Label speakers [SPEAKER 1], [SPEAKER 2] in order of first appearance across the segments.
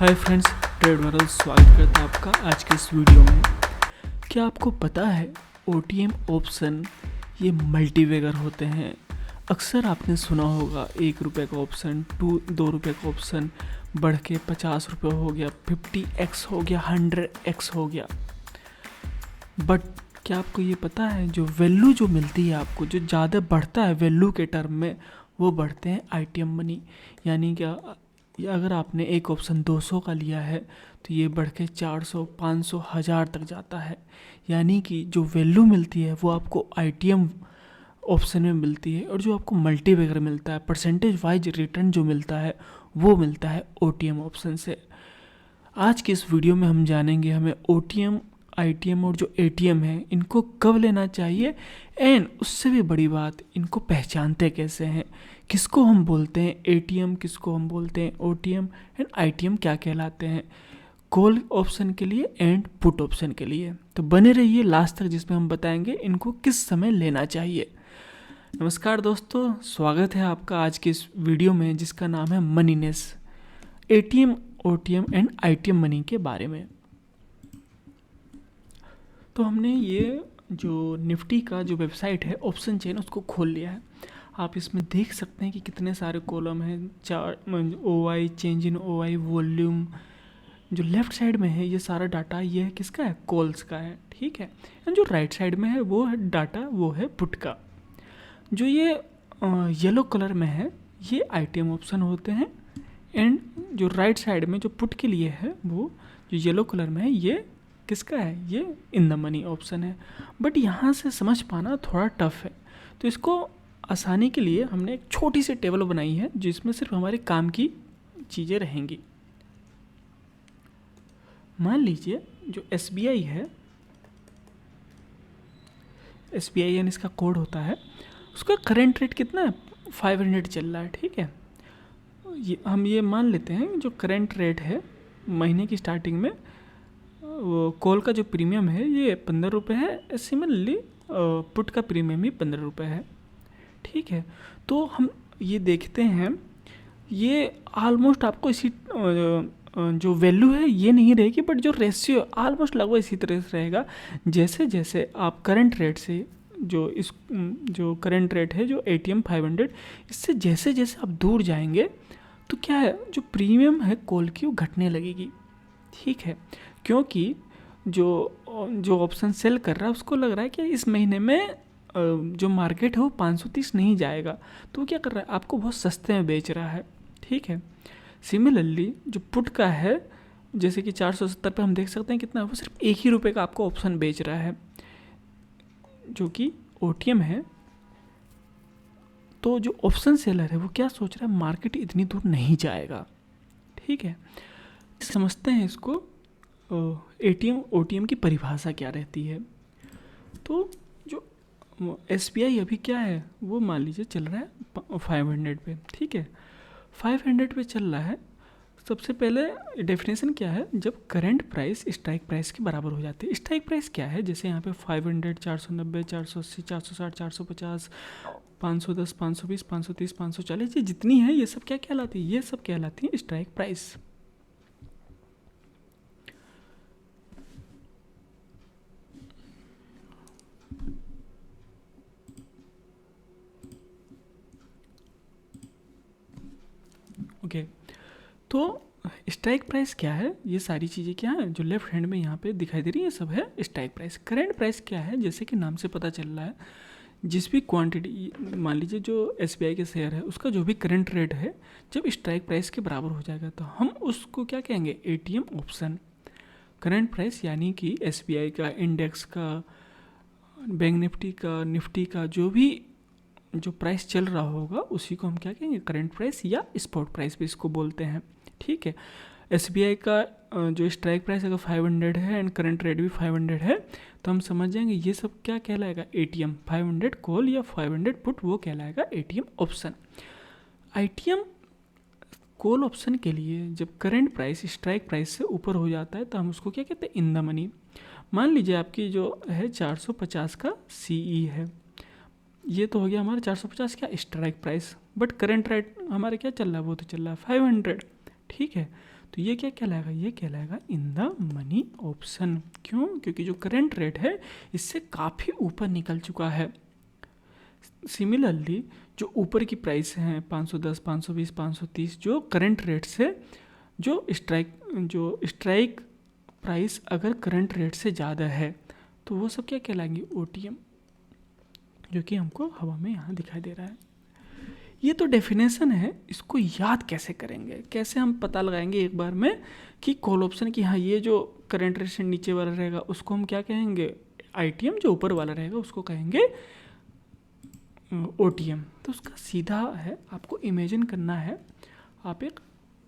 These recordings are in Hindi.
[SPEAKER 1] हाय फ्रेंड्स, ट्रेड वर्ल्ड स्वागत करता है आपका आज के इस वीडियो में। क्या आपको पता है OTM ऑप्शन ये मल्टीवेगर होते हैं। अक्सर आपने सुना होगा 1 रुपये का ऑप्शन, 2 रुपये का ऑप्शन बढ़ के 50 रुपये हो गया, 50x हो गया, 100x हो गया। बट क्या आपको ये पता है जो वैल्यू जो मिलती है आपको, जो ज़्यादा बढ़ता है वैल्यू के टर्म में, वो बढ़ते हैं ITM मनी। यानी क्या, अगर आपने एक ऑप्शन 200 का लिया है तो ये बढ़ के 400, 500, 1000 तक जाता है। यानी कि जो वैल्यू मिलती है वो आपको ITM ऑप्शन में मिलती है, और जो आपको मल्टीवेगर मिलता है, परसेंटेज वाइज रिटर्न जो मिलता है, वो मिलता है OTM ऑप्शन से। आज के इस वीडियो में हम जानेंगे हमें OTM, ITM और जो ATM है इनको कब लेना चाहिए, एंड उससे भी बड़ी बात, इनको पहचानते कैसे हैं, किसको हम बोलते हैं ATM, किसको हम बोलते हैं OTM, एंड ITM क्या कहलाते हैं, कॉल ऑप्शन के लिए एंड पुट ऑप्शन के लिए। तो बने रहिए लास्ट तक, जिसमें हम बताएंगे इनको किस समय लेना चाहिए। नमस्कार दोस्तों, स्वागत है आपका आज के इस वीडियो में जिसका नाम है मनीनेस, ATM, OTM and ITM money के बारे में। तो हमने ये जो निफ्टी का जो वेबसाइट है ऑप्शन चेन, उसको खोल लिया है। आप इसमें देख सकते हैं कि कितने सारे कॉलम हैं, OI, change in OI, volume. जो लेफ़्ट साइड में है ये सारा डाटा, ये है किसका है, कॉल्स का है, ठीक है। एंड जो राइट साइड में है वो है डाटा, वो है पुट का। जो ये येलो कलर में है ये ITM ऑप्शन होते हैं, एंड जो राइट साइड में जो पुट के लिए है वो जो येलो कलर में है ये किसका है, ये इन द मनी ऑप्शन है। बट यहाँ से समझ पाना थोड़ा टफ है, तो इसको आसानी के लिए हमने एक छोटी सी टेबल बनाई है जिसमें सिर्फ हमारे काम की चीज़ें रहेंगी। मान लीजिए जो SBI है, SBI यानी इसका कोड होता है, उसका करंट रेट कितना है, 500 चल रहा है, ठीक है। हम ये मान लेते हैं जो करंट रेट है महीने की स्टार्टिंग में, वो कॉल का जो प्रीमियम है ये 15 रुपये है। सिमिलरली पुट का प्रीमियम भी 15 रुपये है, ठीक है। तो हम ये देखते हैं, ये ऑलमोस्ट आपको इसी जो वैल्यू है ये नहीं रहेगी, बट जो रेशियो ऑलमोस्ट लगभग इसी तरह से रहेगा। जैसे जैसे आप करंट रेट से जो करंट रेट है जो ATM 500, इससे जैसे जैसे आप दूर जाएंगे तो क्या है, जो प्रीमियम है कॉल की वो घटने लगेगी, ठीक है। क्योंकि जो ऑप्शन सेल कर रहा है उसको लग रहा है कि इस महीने में जो मार्केट है वो 530 नहीं जाएगा, तो वो क्या कर रहा है, आपको बहुत सस्ते में बेच रहा है, ठीक है। सिमिलरली जो पुट का है, जैसे कि 470 पे हम देख सकते हैं कितना, वो सिर्फ 1 ही रुपये का आपको ऑप्शन बेच रहा है, जो कि OTM है। तो जो ऑप्शन सेलर है वो क्या सोच रहा है, मार्केट इतनी दूर नहीं जाएगा, ठीक है। समझते हैं इसको, ATM OTM की परिभाषा क्या रहती है। तो जो SBI अभी क्या है, वो मान लीजिए चल रहा है 500 पे, ठीक है। 500 पे चल रहा है। सबसे पहले डेफिनेशन क्या है, जब करंट प्राइस स्ट्राइक प्राइस के बराबर हो जाती है। स्ट्राइक प्राइस क्या है, जैसे यहाँ पे 500, 490, 480, 460, 450, 510, 520, 530, 540, ये जितनी है ये सब क्या कहलाती है, ये सब कहलाती है स्ट्राइक प्राइस। ओके, तो स्ट्राइक प्राइस क्या है, ये सारी चीज़ें क्या है जो लेफ्ट हैंड में यहाँ पे दिखाई दे रही है, ये सब है स्ट्राइक प्राइस। करंट प्राइस क्या है, जैसे कि नाम से पता चल रहा है, जिस भी क्वांटिटी, मान लीजिए जो SBI के शेयर है उसका जो भी करंट रेट है, जब स्ट्राइक प्राइस के बराबर हो जाएगा तो हम उसको क्या कहेंगे, ATM ऑप्शन। करंट प्राइस यानी कि SBI का, इंडेक्स का, बैंक निफ्टी का जो प्राइस चल रहा होगा उसी को हम क्या कहेंगे, करंट प्राइस या स्पॉट प्राइस भी इसको बोलते हैं, ठीक है। SBI का जो स्ट्राइक प्राइस अगर 500 है एंड करंट रेट भी 500 है, तो हम समझ जाएंगे ये सब क्या कहलाएगा, ATM 500 कॉल या 500 पुट, वो कहलाएगा ATM option. ITM call option के लिए जब करंट प्राइस स्ट्राइक प्राइस से ऊपर हो जाता है तो हम उसको क्या कहते हैं, इन द मनी। मान लीजिए आपकी जो है 450 का CE है, ये तो हो गया हमारा 450 का strike price, but current rate हमारा क्या चल रहा है, वो तो चल रहा है 500, ठीक है। तो ये क्या कहलाएगा, ये कहलाएगा इन द मनी ऑप्शन। क्यों? क्योंकि जो करंट रेट है इससे काफ़ी ऊपर निकल चुका है। सिमिलरली जो ऊपर की प्राइस हैं 510, 520, 530, जो करंट रेट से जो स्ट्राइक प्राइस अगर करंट रेट से ज़्यादा है तो वो सब क्या कहलाएंगे, OTM, जो कि हमको हवा में यहाँ दिखाई दे रहा है। ये तो डेफिनेशन है, इसको याद कैसे करेंगे, कैसे हम पता लगाएंगे एक बार में कि कॉल ऑप्शन की हाँ ये जो करंट रेट से नीचे वाला रहेगा उसको हम क्या कहेंगे, ITM, जो ऊपर वाला रहेगा उसको कहेंगे OTM। तो उसका सीधा है, आपको इमेजिन करना है, आप एक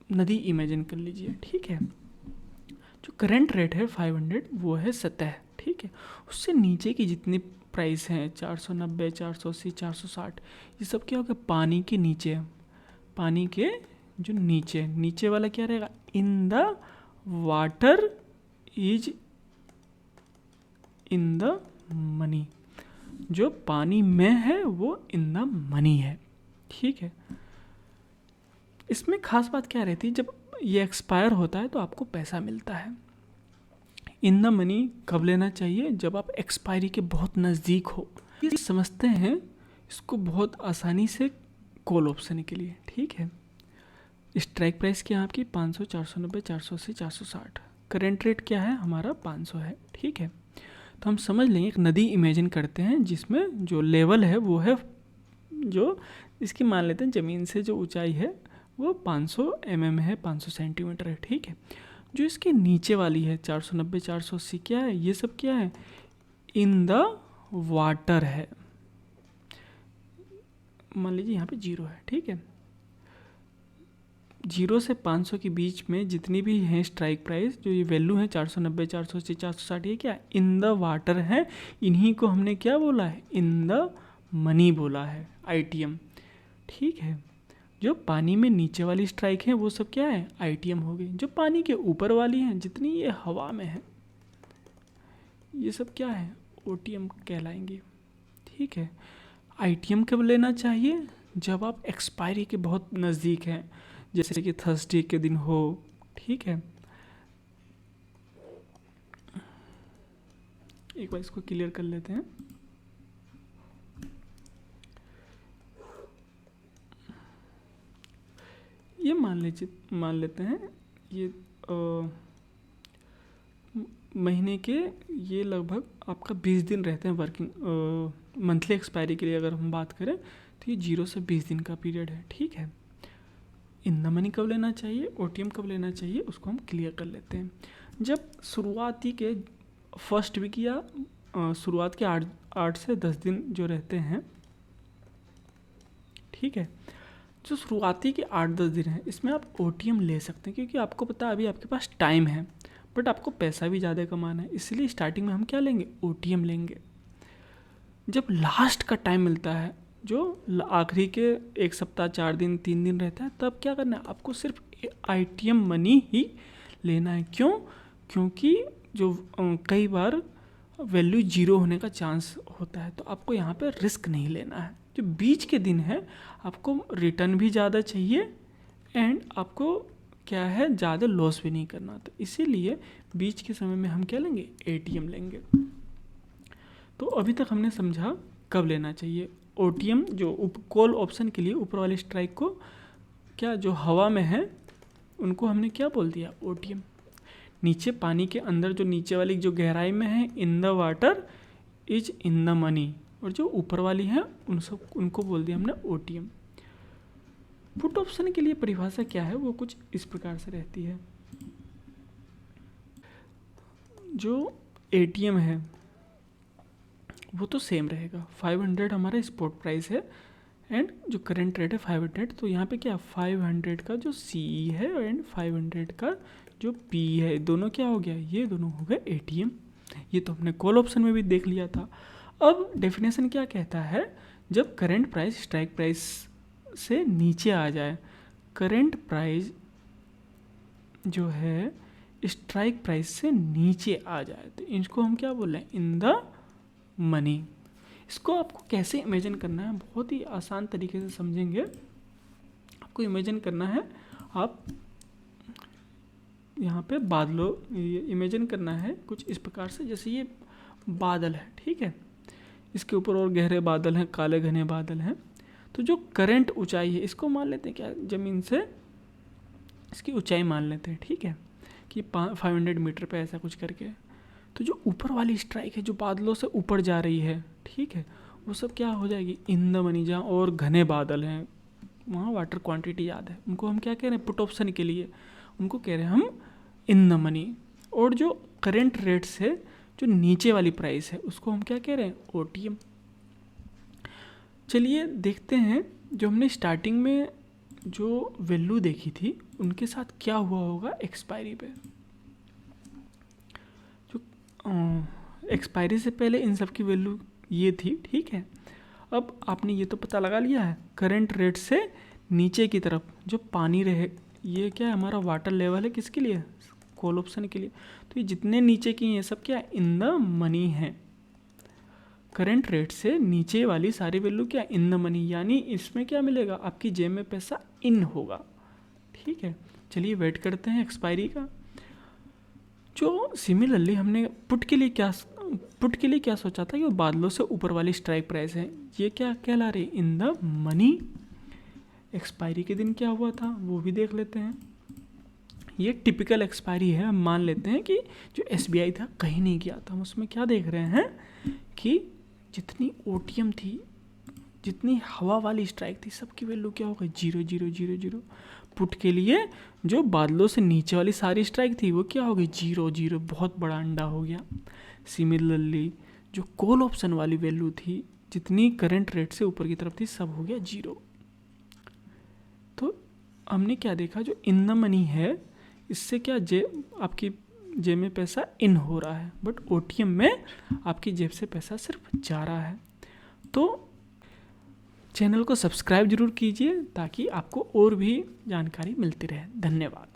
[SPEAKER 1] नदी इमेजिन कर लीजिए, ठीक है। जो करंट रेट है 500 वो है सतह, ठीक है। उससे नीचे की जितनी प्राइस हैं 490, 480, 460, ये सब क्या होगा, पानी के नीचे, पानी के जो नीचे वाला क्या रहेगा, in the water is in the money. जो पानी में है वो इन द मनी है, ठीक है। इसमें खास बात क्या रहती है, जब ये एक्सपायर होता है तो आपको पैसा मिलता है। इन द मनी कब लेना चाहिए, जब आप एक्सपायरी के बहुत नज़दीक हो। ये समझते हैं इसको बहुत आसानी से कॉल ऑप्शन के लिए, ठीक है। स्ट्राइक प्राइस क्या है आपकी 500, 490, 480, 460, करेंट रेट क्या है हमारा 500 है, ठीक है। तो हम समझ लेंगे एक नदी इमेजिन करते हैं जिसमें जो लेवल है वो है, जो इसकी मान लेते हैं ज़मीन से जो ऊंचाई है वो 500 mm है, 500 सेंटीमीटर है, ठीक है। जो इसके नीचे वाली है 490, 480 क्या है, ये सब क्या है, इन द वाटर है। मान लीजिए यहाँ पे 0 है, ठीक है। 0 से 500 के बीच में जितनी भी हैं स्ट्राइक प्राइस, जो ये वैल्यू है 490, 480, 460, ये क्या इन द वाटर है। इन्हीं को हमने क्या बोला है, इन द मनी बोला है, ITM, ठीक है। जो पानी में नीचे वाली स्ट्राइक है वो सब क्या है, ITM हो गई। जो पानी के ऊपर वाली हैं, जितनी ये हवा में है, ये सब क्या है, OTM कहलाएंगे, ठीक है। ITM कब लेना चाहिए, जब आप एक्सपायरी के बहुत नज़दीक हैं, जैसे कि थर्सडे के दिन हो, ठीक है। एक बार इसको क्लियर कर लेते हैं। ये मान लेते हैं ये महीने के ये लगभग आपका 20 दिन रहते हैं वर्किंग मंथली एक्सपायरी के लिए। अगर हम बात करें तो ये 0 से 20 दिन का पीरियड है, ठीक है। इन द मनी कब लेना चाहिए, OTM कब लेना चाहिए, उसको हम क्लियर कर लेते हैं। जब शुरुआती के फर्स्ट वीक या शुरुआत के 8 से 10 दिन जो रहते हैं, ठीक है। जो शुरुआती के 8-10 दिन है इसमें आप OTM ले सकते हैं, क्योंकि आपको पता है अभी आपके पास टाइम है, बट आपको पैसा भी ज़्यादा कमाना है, इसलिए स्टार्टिंग में हम क्या लेंगे, OTM लेंगे। जब लास्ट का टाइम मिलता है, जो आखिरी के 1 सप्ताह, 4 दिन, 3 दिन रहता है, तब क्या करना है, आपको सिर्फ ITM मनी ही लेना है। क्यों? क्योंकि जो कई बार वैल्यू 0 होने का चांस होता है, तो आपको यहाँ पे रिस्क नहीं लेना है। जो बीच के दिन है आपको रिटर्न भी ज़्यादा चाहिए एंड आपको क्या है, ज़्यादा लॉस भी नहीं करना। तो इसीलिए बीच के समय में हम क्या लेंगे, ATM लेंगे। तो अभी तक हमने समझा कब लेना चाहिए OTM। जो कॉल ऑप्शन के लिए ऊपर वाले स्ट्राइक को क्या, जो हवा में है उनको हमने क्या बोल दिया, OTM। नीचे पानी के अंदर जो नीचे वाली जो गहराई में है, in the water is in the money, और जो ऊपर वाली है उनको बोल दिया हमने OTM। पुट ऑप्शन के लिए परिभाषा क्या है, वो कुछ इस प्रकार से रहती है। जो ATM है वो तो सेम रहेगा, 500 हमारा स्पॉट प्राइस है एंड जो करंट रेट है 500। तो यहाँ पे क्या, 500 का जो CE है एंड 500 का जो PE है, दोनों क्या हो गया, ये दोनों हो गए ATM। ये तो हमने कॉल ऑप्शन में भी देख लिया था। अब डेफिनेशन क्या कहता है, जब करंट प्राइस स्ट्राइक प्राइस से नीचे आ जाए, करंट प्राइस जो है स्ट्राइक प्राइस से नीचे आ जाए, तो इसको हम क्या बोल रहे हैं, इन द मनी। इसको आपको कैसे इमेजिन करना है, बहुत ही आसान तरीके से समझेंगे। आपको इमेजिन करना है, आप यहाँ पे बादलों, ये इमेजिन करना है कुछ इस प्रकार से, जैसे ये बादल है, ठीक है, इसके ऊपर और गहरे बादल हैं, काले घने बादल हैं। तो जो करंट ऊंचाई है इसको मान लेते हैं क्या, ज़मीन से इसकी ऊंचाई मान लेते हैं, ठीक है, कि 500 मीटर पे ऐसा कुछ करके। तो जो ऊपर वाली स्ट्राइक है जो बादलों से ऊपर जा रही है, ठीक है, वो सब क्या हो जाएगी, इन द मनी। जहाँ और घने बादल हैं वहाँ वाटर क्वांटिटी याद है, उनको हम क्या कह रहे हैं, पुट ऑप्शन के लिए उनको कह रहे हैं हम इन द मनी। और जो करेंट रेट से जो नीचे वाली प्राइस है उसको हम क्या कह रहे हैं, OTM। चलिए देखते हैं जो हमने स्टार्टिंग में जो वैल्यू देखी थी उनके साथ क्या हुआ होगा एक्सपायरी पे। जो एक्सपायरी से पहले इन सब की वैल्यू ये थी, ठीक है। अब आपने ये तो पता लगा लिया है, करंट रेट से नीचे की तरफ जो पानी रहे, ये क्या है, हमारा वाटर लेवल है, किसके लिए, कॉल ऑप्शन के लिए। तो ये जितने नीचे की ये सब क्या इन द मनी है। करंट रेट से नीचे वाली सारी वैल्यू क्या इन द मनी, यानी इसमें क्या मिलेगा, आपकी जेब में पैसा इन होगा, ठीक है। चलिए वेट करते हैं एक्सपायरी का। जो सिमिलरली हमने पुट के लिए क्या सोचा था कि वो बादलों से ऊपर वाली स्ट्राइक प्राइस है, ये क्या कहला रही, इन द मनी। एक्सपायरी के दिन क्या हुआ था वो भी देख लेते हैं। ये टिपिकल एक्सपायरी है, हम मान लेते हैं कि जो SBI था कहीं नहीं गया था। हम उसमें क्या देख रहे हैं कि जितनी OTM थी, जितनी हवा वाली स्ट्राइक थी, सबकी वैल्यू क्या हो गई, 0 0 0 0। पुट के लिए जो बादलों से नीचे वाली सारी स्ट्राइक थी वो क्या हो गई, 0 0, बहुत बड़ा अंडा हो गया। सिमिलरली जो कॉल ऑप्शन वाली वैल्यू थी, जितनी करंट रेट से ऊपर की तरफ थी, सब हो गया 0। तो हमने क्या देखा, जो इन द मनी है इससे क्या आपकी जेब में पैसा इन हो रहा है, बट OTM में आपकी जेब से पैसा सिर्फ जा रहा है। तो चैनल को सब्सक्राइब जरूर कीजिए ताकि आपको और भी जानकारी मिलती रहे। धन्यवाद।